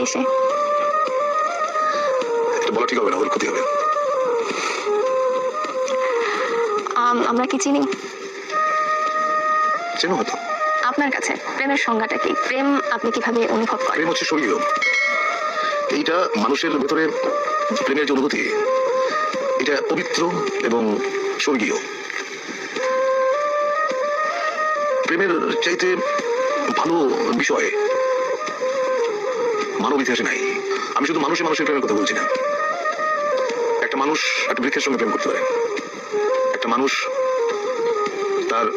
এসে? এটা বলা ঠিক হবে না, ওর ক্ষতি হবে। আমরা কি চিনি? চেনো হয়তো। আপনার কাছে প্রেমের সংজ্ঞাটা কি? প্রেম আপনি কিভাবে অনুভব করেন? প্রেম হচ্ছে স্বর্গীয়। এইটা মানুষের ভেতরে প্রেমের যে অনুভূতি, এটা পবিত্র এবং স্বর্গীয়। প্রেমের চাইতে ভালো বিষয় মানব ইতিহাসে নাই। আমি শুধু মানুষের প্রেমের কথা বলছি না। একটা মানুষ একটা বৃক্ষের সঙ্গে প্রেম করতে পারে। একটা মানুষ তার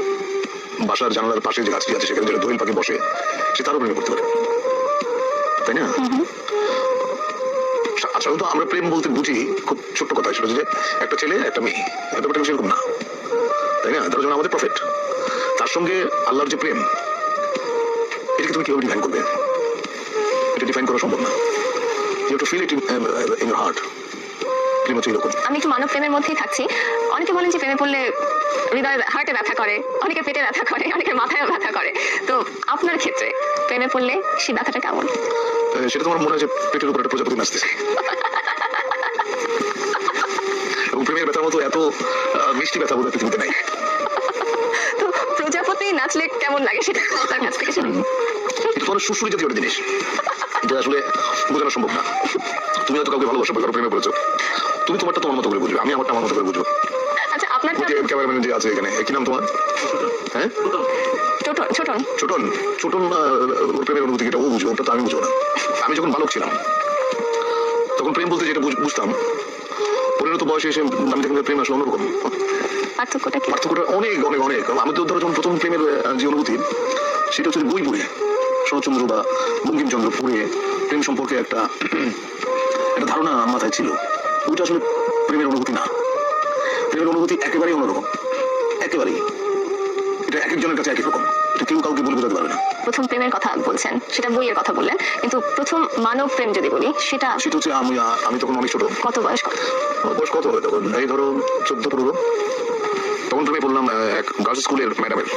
বাসার জানালার পাশে যে গাছটি আছে সেখানে যেটা দোয়েল পাখি বসে, সে তারও প্রেম করতে পারে, তাই না? সাধারণত আমরা প্রেম বলতে বুঝি খুব ছোট্ট কথা, সেটা যে একটা ছেলে একটা মেয়ে, ব্যাপারটা সেরকম না, তাই না? তারা যেমন আমাদের প্রফেট, তার সঙ্গে আল্লাহর যে প্রেম, এটাকে তুমি কিভাবে ডিফাইন করবে? এটা ডিফাইন করা সম্ভব না। You have to feel it in your heart. প্রেম হচ্ছে এরকম। আমি একটু মানব প্রেমের মধ্যেই থাকছি। অনেকে বলেন যে প্রেমে পড়লে হৃদয়ে হার্টে ব্যথা করে, অনেকে পেটে ব্যথা করে, অনেকে মাথায় ব্যথা করে। তো আপনার ক্ষেত্রে প্রেমে পড়লে সেই ব্যথাটা কেমন? সেটা তোমার মনে হয় যে পেটের উপর একটা প্রজাপতি নাচতেছে। এবং প্রেমের ব্যথার মতো এত মিষ্টি ব্যথা বোধহয় পৃথিবীতে নাই। তো প্রজাপতি নাচলে কেমন লাগে সেটা আপনার কাছ থেকে শুনি। এটা তোমার সুরসুরি জাতীয় একটা জিনিস, এটা আসলে বোঝানো সম্ভব না। তুমি হয়তো কাউকে ভালোবাসো বা কারো প্রেমে পড়েছো, তুমি তোমারটা তোমার মতো করে বুঝবে, আমি আমারটা আমার মতো করে বুঝবো। আচ্ছা, আপনার ক্যামেরাম্যান যে আছে এখানে, কি নাম তোমার? হ্যাঁ, ছোটন। ছোটন ছোটন। ছোটন ওর প্রেমের অনুভূতি এটা ও বুঝবে, ওটা তো আমি বুঝবো না। আমি যখন বালক ছিলাম তখন প্রেম বলতে যেটা বুঝতাম, পরিণত বয়সে এসে আমি দেখলাম প্রেম আসলে অন্যরকম। পার্থক্যটা কি? পার্থক্যটা অনেক অনেক অনেক। আমাদের ধরো যখন প্রথম প্রেমের যে অনুভূতি, সেটা হচ্ছে বই পড়ে, শরৎচন্দ্র বা বঙ্কিমচন্দ্র পড়ে প্রেম সম্পর্কে একটা ধারণা মাথায় ছিল। ওইটা আসলে প্রেমের অনুভূতি না। প্রেমের অনুভূতি একেবারেই অন্যরকম, একেবারেই। এটা এক একজনের কাছে এক এক রকম, এটা কেউ কাউকে বলে বোঝাতে পারবে না। প্রথম প্রেমের কথা বলছেন, সেটা বইয়ের কথা বললেন, কিন্তু প্রথম মানব প্রেম যদি বলি সেটা হচ্ছে আমি তখন অনেক ছোট। কত বয়স? বয়স কত হবে তখন? এই ধরো 14-15। তখন প্রেমে পড়লাম এক গার্লস স্কুলের ম্যাডামের,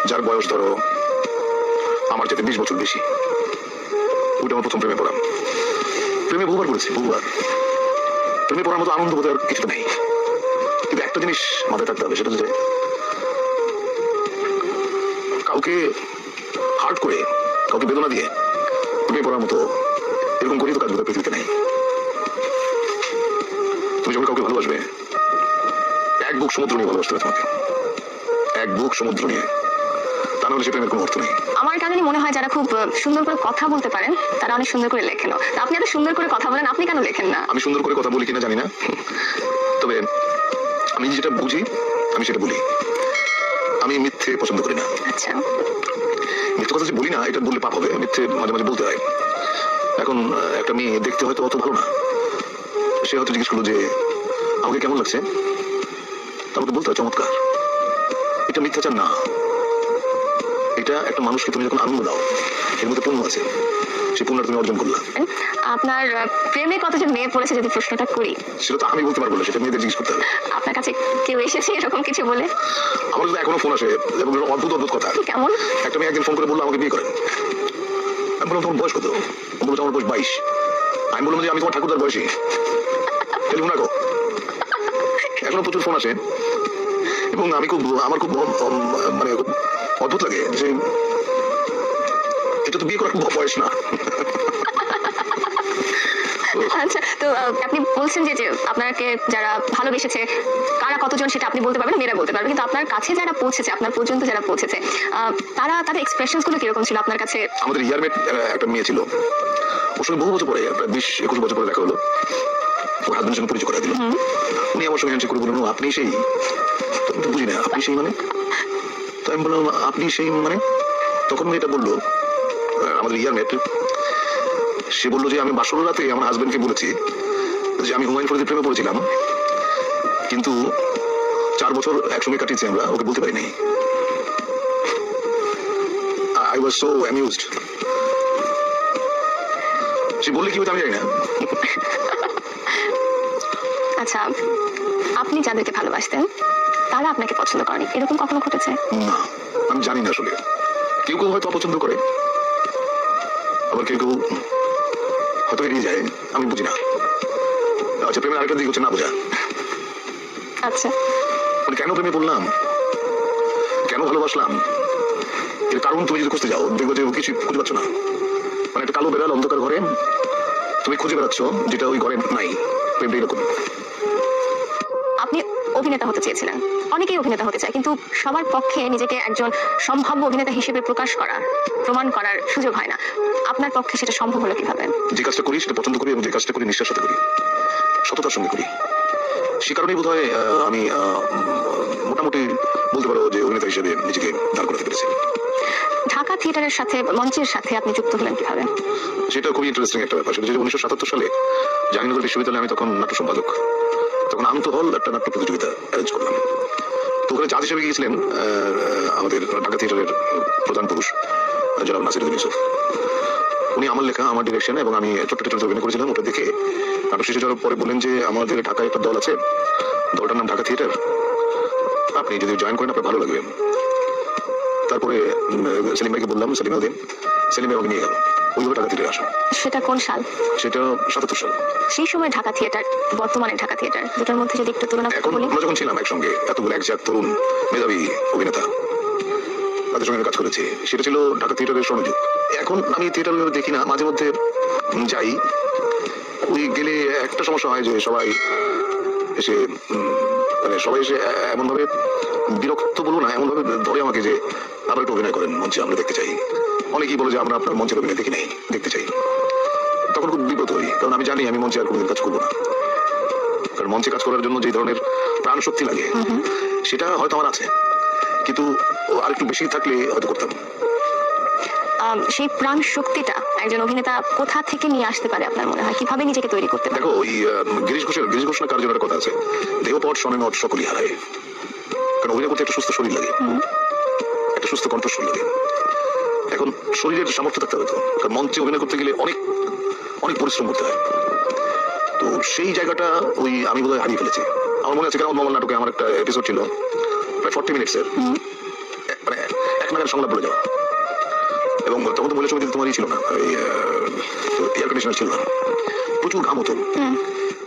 যার বয়স ধরো আমার চাইতে 20 বছর বেশি। ওইটা আমার প্রথম প্রেমে পড়া। প্রেমে বহুবার পড়েছি, বহুবার। প্রেমে পড়ার মতো আনন্দ বোধ কিছুটা নেই, কিন্তু একটা জিনিস মাথায় থাকতে হবে, সেটা হচ্ছে কাউকে হার্ট করে, কাউকে বেদনা দিয়ে প্রেমে পড়ার মতো এরকম করেই তো কাজ বোধ পৃথিবীতে নেই। তুমি যখন কাউকে ভালোবাসবে, এক বুক সমুদ্র নিয়ে ভালোবাসতে হবে তোমাকে, এক বুক সমুদ্র নিয়ে, তা নাহলে সে প্রেমের কোনো অর্থ নেই। আমার কেন জানি মনে হয় যারা খুব সুন্দর করে কথা বলতে পারেন তারা অনেক সুন্দর করে লেখেন। আপনি এত সুন্দর করে কথা বলেন, আপনি কেন লেখেন না? আমি সুন্দর করে কথা বলি কিনা জানি না, তবে আমি যেটা বুঝি আমি সেটা বলি। আমি মিথ্যে পছন্দ করি না। আচ্ছা, মিথ্যে কথা যে বলি না, এটা বললে পাপ হবে। মিথ্যে মাঝে মাঝে বলতে হয়। এখন একটা মেয়ে দেখতে হয়তো অত ভালো না, সে হয়তো জিজ্ঞেস করলো যে আমাকে কেমন লাগছে, আমাকে বলতে হয় চমৎকার। এটা মিথ্যাচার না, এটা একটা মানুষকে তুমি যখন আনন্দ দাও, এর মধ্যে পুণ্য আছে, সেই পুণ্যটা তুমি অর্জন করলা। আপনার প্রেমে কতজন মেয়ে পড়েছে যদি প্রশ্নটা করি? সেটা তো আমি বলতে পারবো না, সেটা মেয়েদের জিজ্ঞেস করতে হবে। আপনার কাছে কেউ এসেছে এরকম কিছু বলে? আমার তো এখনো ফোন আসে এবং অদ্ভুত অদ্ভুত কথা। কেমন? একটা মেয়ে একদিন ফোন করে বললো আমাকে বিয়ে করেন। আমি বললাম তোমার বয়স কত? বললো আমার বয়স 22। আমি বললাম যে আমি তোমার ঠাকুরদার বয়সী। টেলিফোন রাখো। এখনো প্রচুর ফোন আসে এবং আমার খুব মানে অদ্ভুত লাগে যে এটা তো বিয়ে করার বয়স না। আচ্ছা, তো আপনি বলছেন যে আপনাকে যারা ভালোবেসেছে কারা কতজন সেটা আপনি বলতে পারবেন, মেয়েরা বলতে পারবে, কিন্তু আপনার কাছে যারা পৌঁছেছে, আপনার পর্যন্ত যারা পৌঁছেছে, তারা তাদের এক্সপ্রেশনস গুলো কিরকম ছিল আপনার কাছে? আমাদের ইয়ারমেট একটা মেয়ে ছিল, ওর সঙ্গে বহু বছর পরে, প্রায় 20-21 বছর পরে দেখা হলো। ওর হাজবেন্ডের সঙ্গে পরিচয় করে দিল। উনি আমার সঙ্গে হ্যান্ডশেক করে বললেন আপনি সেই। তখন তো বুঝি না আপনি সেই মানে। তো আমি বললাম আপনি সেই মানে। তখন মেয়েটা বললো, আমাদের ইয়ারমেট, সে বললো যে আমি বাসর রাতে আমার হাজবেন্ডকে বলেছি যে আমি হুমায়ুন ফরিদের প্রেমে পড়েছিলাম, কিন্তু 4 বছর একসঙ্গে কাটিয়েছি আমরা, ওকে বলতে পারি নাই। I was so amused. সে বললে কি হতো আমি জানি না। আচ্ছা, আপনি যাদেরকে ভালোবাসতেন তারা আপনাকে পছন্দ করেনি, এরকম কখনো ঘটেছে? না, আমি জানি না আসলে। কেউ কেউ হয়তো অপছন্দ করে, আবার কেউ কেউ হয়তো এড়িয়ে যায়, আমি বুঝি না। আচ্ছা, প্রেমের আরেকটা দিক হচ্ছে না বোঝা। আচ্ছা, মানে কেন প্রেমে বললাম, কেন ভালোবাসলাম, এর কারণ তুমি যদি খুঁজতে যাও দেখবো যে কিছু খুঁজে পাচ্ছ না। মানে একটা কালো বেড়াল অন্ধকার ঘরে তুমি খুঁজে বেড়াচ্ছ যেটা ওই ঘরে নাই। প্রেমটা এরকম। আপনি অভিনেতা হতে চেয়েছিলেন, অনেকেই অভিনেতা হতে চায়, কিন্তু সবার পক্ষে নিজেকে একজন সম্ভাব্য অভিনেতা হিসেবে প্রমাণ করার সুযোগ হয় না। আপনার পক্ষে সেটা সম্ভব হলো কিভাবে? যে কাজটা করি সেটা পছন্দ করি এবং যে কাজটা করি নিষ্ঠার সাথে করি, সততার সঙ্গে করি। সে কারণেই বোধ হয় আমি মোটামুটি বলতে পারো যে অভিনেতা হিসেবে নিজেকে দাঁড় করাতে পেরেছি। ঢাকা থিয়েটারের সাথে, মঞ্চের সাথে আপনি যুক্ত হলেন কিভাবে? সেটা খুবই ইন্টারেস্টিং একটা ব্যাপার। সেটা যে 1977 সালে জাহাঙ্গীরনগর বিশ্ববিদ্যালয়ে আমি তখন নাট্য সম্পাদক, তখন আন্ত হল একটা নাট্য প্রতিযোগিতা অ্যারেঞ্জ করলাম। তো ওখানে জাজ হিসেবে গিয়েছিলেন আমাদের ঢাকা থিয়েটারের প্রধান পুরুষ জনাব নাসিরুদ্দিন ইউসুফ। উনি আমার লেখা, আমার ডিরেকশন এবং আমি ছোট্ট ছোট্ট অভিনয় করেছিলাম। ওটা দেখে নাটক শেষে যাওয়ার পরে বললেন যে আমাদের ঢাকায় একটা দল আছে, দলটার নাম ঢাকা থিয়েটার, আপনি যদি জয়েন করেন আপনার ভালো লাগবে। তারপরে সেলিম ভাইকে বললাম, সেলিম উদ্দিন, সেলিম ভাই আমাকে নিয়ে গেল। ওইভাবে ঢাকা থিয়েটারে আসা। সেটা কোন সাল? সেটা 77 সাল। সেই সময় ঢাকা থিয়েটার, বর্তমানে ঢাকা থিয়েটার, দুটোর মধ্যে যদি একটু তুলনা এখন বলি। আমরা যখন ছিলাম একসঙ্গে এতগুলো একজাত তরুণ মেধাবী অভিনেতা, তাদের সঙ্গে আমি কাজ করেছি, সেটা ছিল ঢাকা থিয়েটারের স্বর্ণযুগ। এখন আমি থিয়েটার দেখি না, মাঝে মধ্যে যাই। ওই গেলে একটা সমস্যা হয় যে সবাই এসে মানে সবাই এসে এমন ভাবে বিরক্ত বলবো না, এমন ভাবে ধরে আমাকে যে আবার একটু অভিনয় করেন মঞ্চে, আমরা দেখতে চাই। অনেকেই বলে যে আমরা আপনার মঞ্চের অভিনয় দেখি নাই, দেখতে চাই। তখন খুব বিব্রত হই, কারণ আমি জানি আমি মঞ্চে আর কোনোদিন কাজ করবো না। কারণ মঞ্চে কাজ করার জন্য যে ধরনের প্রাণ শক্তি লাগে সেটা হয়তো আমার আছে, কিন্তু আর একটু বেশি থাকলে হয়তো করতাম। সেই প্রাণ শক্তিটা একজন অভিনেতা কোথা থেকে নিয়ে আসতে পারে আপনার মনে হয়? কিভাবে নিজেকে তৈরি করতে পারে? দেখো, ওই গিরিশ ঘোষ না কার জন্য একটা কথা আছে, দেহপট শোনে নট সকলই হারায়। কারণ অভিনয় করতে একটা সুস্থ শরীর লাগে, একটা সুস্থ কণ্ঠস্বর লাগে। এখন শরীরের সামর্থ্য থাকতে হবে তো, কারণ মঞ্চে অভিনয় করতে গেলে অনেক অনেক পরিশ্রম করতে হয়। তো সেই জায়গাটা ওই আমি বোধহয় হারিয়ে ফেলেছি। আমার মনে আছে কেমন মামল নাটকে আমার একটা এপিসোড ছিল প্রায় 40 মিনিটসের, মানে এক নাগার সংলাপ বলে যাওয়া। এবং তখন তো মহিলা সমিতি তোমারই ছিল না, ওই এয়ার কন্ডিশনার ছিল না, প্রচুর ঘাম হতো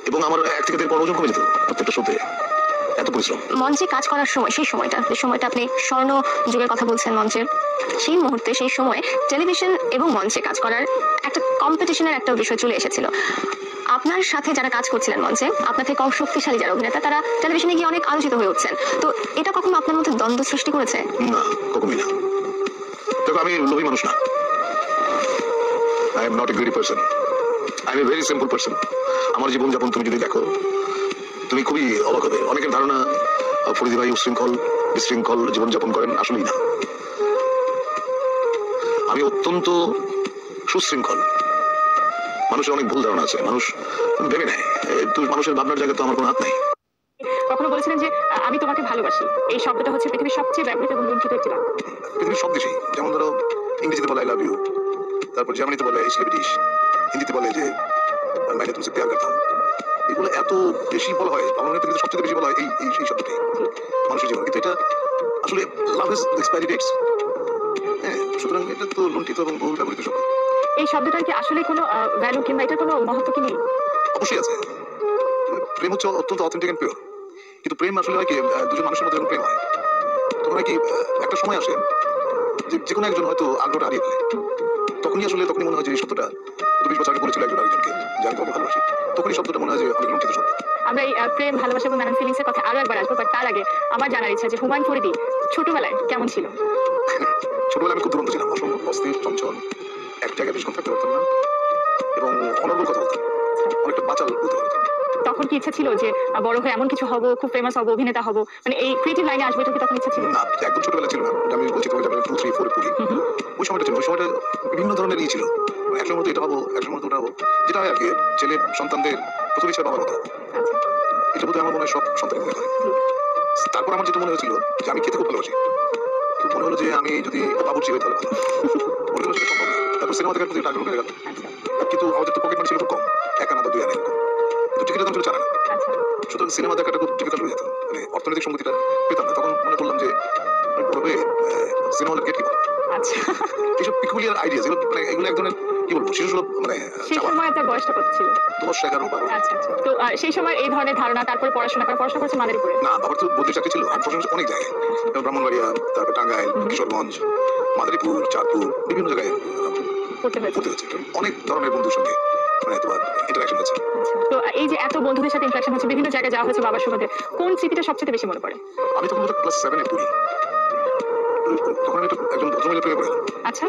এবং আমার 1 থেকে 1.5 ওজন কমে যেত প্রত্যেকটা শোতে, এত পরিশ্রম। মঞ্চে কাজ করার সময়, সেই সময়টা, যে সময়টা আপনি স্বর্ণ যুগের কথা বলছেন মঞ্চের, সেই মুহূর্তে, সেই সময় টেলিভিশন এবং মঞ্চে কাজ করার একটা কম্পিটিশনের একটা বিষয় চলে এসেছিল। আপনার সাথে যারা কাজ করছিলেন মঞ্চে, আপনার থেকে কম শক্তিশালী যারা অভিনেতা, তারা টেলিভিশনে গিয়ে অনেক আলোচিত হয়ে উঠছেন। তো এটা কখনো আপনার মধ্যে দ্বন্দ্ব সৃষ্টি করেছে? না, কখনোই না। দেখো, আমি লোভী মানুষ না। I am not a greedy person, I am a very simple person. আমার জীবনযাপন তুমি যদি দেখো, তুমি খুবই অবাক হবে। অনেকের ধারণা ফরিদি ভাই উশৃঙ্খল বিশৃঙ্খল জীবনযাপন করেন, আসলেই না। আমি অত্যন্ত সুশৃঙ্খল। মানুষের অনেক ভুল ধারণা আছে, মানুষ ভেবে নেয়, তুই মানুষের ভাবনার জায়গায় তো আমার কোনো হাত নাই। কখনো বলেছিলেন যে আমি তোমাকে ভালোবাসি, এই শব্দটা হচ্ছে পৃথিবীর সবচেয়ে ব্যবহৃত এবং লুণ্ঠিত একটি বাক্য। পৃথিবীর সব দেশেই, যেমন ধরো ইংরেজিতে বলে আই লাভ ইউ, তারপর জার্মানিতে বলে ইসলামিটিশ, হিন্দিতে বলে যে মাইনে তুমি প্যার করতাম। এগুলো এত বেশি বলা হয়, বাংলা থেকে সবচেয়ে বেশি বলা হয় এই শব্দটি মানুষের জীবনে। কিন্তু এটা আসলে লাভ ইজ এক্সপায়ারি ডেটস। হ্যাঁ, সুতরাং এটা তো লুণ্ঠিত এবং বহুল ব্যবহৃত শব্দ। এই শব্দটার কি আসলে কোনো ভ্যালু কিংবা এটার কোনো মহত্ব কি নেই? অবশ্যই আছে। প্রেম হচ্ছে অত্যন্ত অথেন্টিক এন্ড পিওর। কিন্তু প্রেম আসলে হয় কি, দুজন মানুষের মধ্যে যখন প্রেম হয় তখন হয় কি, একটা সময় আসে যে কোনো একজন হয়তো আগ্রহটা হারিয়ে ফেলে। তখনই মনে হয় যে এই শব্দটা 20 বছর আগে বলেছিল একজন আরেকজনকে যে আমি তোমাকে ভালোবাসি, তখনই শব্দটা মনে হয় যে অনেক লুণ্ঠিত শব্দ। আমরা এই প্রেম, ভালোবাসা এবং নানান ফিলিংসের কথা আরো একবার আসবো, বাট তার আগে আমার জানার ইচ্ছা যে হুমায়ুন ফরিদি ছোটবেলায় কেমন ছিল? ছোটবেলায় আমি খুব দুরন্ত ছিলাম, অসম্ভব অস্থির, চঞ্চল, এক জায়গায় বেশিক্ষণ থাকতে পারতাম না এবং অনর্গল কথা বলতাম, অনেকটা বাচাল বলতে পারতাম। তখন কি ইচ্ছা ছিল যে বড় হয়ে এমন কিছু হব, খুব ফেমাস হব, অভিনেতা হব, মানে এই ক্রিয়েটিভ লাইনে আসবে, এটা কি তখন ইচ্ছা ছিল? না, একদম ছোটবেলা ছিল না। আমি বলছি তোমাকে, 2, 3, 4 পড়ি, ওই সময়টা ছিল। ওই সময়টা বিভিন্ন ধরনের ছিল, একসময় মতো এটা হবো, একসময় মতো ওটা হবো, যেটা হয় আর কি ছেলে সন্তানদের প্রথম ইচ্ছা বাবার মতো। এটা বোধহয় আমার মনে হয় সব সন্তানের মনে হয়। তারপর আমার যেটা মনে হয়েছিল যে আমি খেতে খুব ভালোবাসি, তো মনে হলো যে আমি যদি বাবুর্চি হই তাহলে ভালো। মনে হলো সেটা সম্ভব না। তারপর সিনেমা দেখার প্রতি একটা আগ্রহ বেড়ে গেল। কিন্তু আমাদের তো পকেট মানি ছিল খুব কম, 1 আনা বা 2 আনা এরকম, কিন্তু টিকিটের দাম ছিল 4 আনা। সুতরাং সিনেমা দেখাটা খুব ডিফিকাল্ট হয়ে যেত, মানে অর্থনৈতিক সঙ্গতিটা পেতাম না। তখন মনে করলাম যে আমি বড় হয়ে সিনেমা হলের গেট কিনবো। আচ্ছা, এইসব পিকুলিয়ার আইডিয়াস, এগুলো মানে এগুলো এক ধরনের কি বলবো শিশু সুলভ মানে সেই চাওয়া সময় আপনার বয়সটা কত ছিল? 10-11-12। আচ্ছা আচ্ছা। তো সেই সময় এই ধরনের ধারণা, তারপরে পড়াশোনা করছে মাদারীপুরে। না বাবার তো বদলি চাকরি ছিল আমি পড়াশোনা অনেক জায়গায় যেমন ব্রাহ্মণবাড়িয়া তারপর টাঙ্গাইল কিশোরগঞ্জ মাদারীপুর চাঁদপুর বিভিন্ন জায়গায় পড়তে হয়েছে। পড়তে হয়েছে অনেক ধরনের বন্ধুর সঙ্গে মানে তোমার ইন্টারাকশন আছে। আচ্ছা। তো এই যে এত বন্ধুদের সাথে ইন্টারাকশন হচ্ছে, বিভিন্ন জায়গায় যাওয়া হচ্ছে বাবার সুবাদে, কোন স্মৃতিটা সবচেয়ে বেশি মনে পড়ে? আমি তখন ক্লাস 7-এ পড়ি তখন আমি একজন ভদ্রমহিলা প্রেমে পড়ে গেলাম। আচ্ছা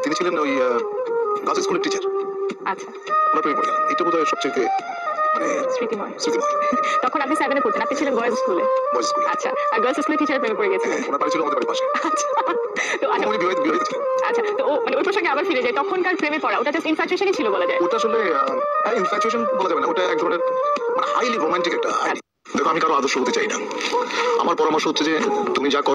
তিনি ছিলেন ওই গার্লস স্কুলের টিচার আচ্ছা, ওনার প্রেমে পড়ে গেলাম এটা বোধ হয় সবচেয়ে মানে স্মৃতিময়। স্মৃতিময় তখন আপনি 7 এ পড়তেন, আপনি ছিলেন বয়েজ স্কুলে। বয়েজ স্কুলে। আচ্ছা, আর গার্লস স্কুলে টিচারের প্রেমে পড়ে গেছিলেন। ওনার বাড়ি ছিল আমাদের বাড়ির পাশে আচ্ছা। তো আচ্ছা, উনি বিবাহিত ছিলেন। আচ্ছা তো মানে ওই প্রসঙ্গে আবার ফিরে যাই, তখনকার প্রেমে পড়া ওটা জাস্ট ইনফ্যাচুয়েশনই ছিল বলা যায়। ওটা আসলে ইনফ্যাচুয়েশন বলা যাবে না ওটা এক ধরনের মানে হাইলি রোমান্টিক একটা আইডিয়া। দেখো আমি কারো আদর্শ হতে চাই না আমার পরামর্শ হচ্ছে যে তুমি যা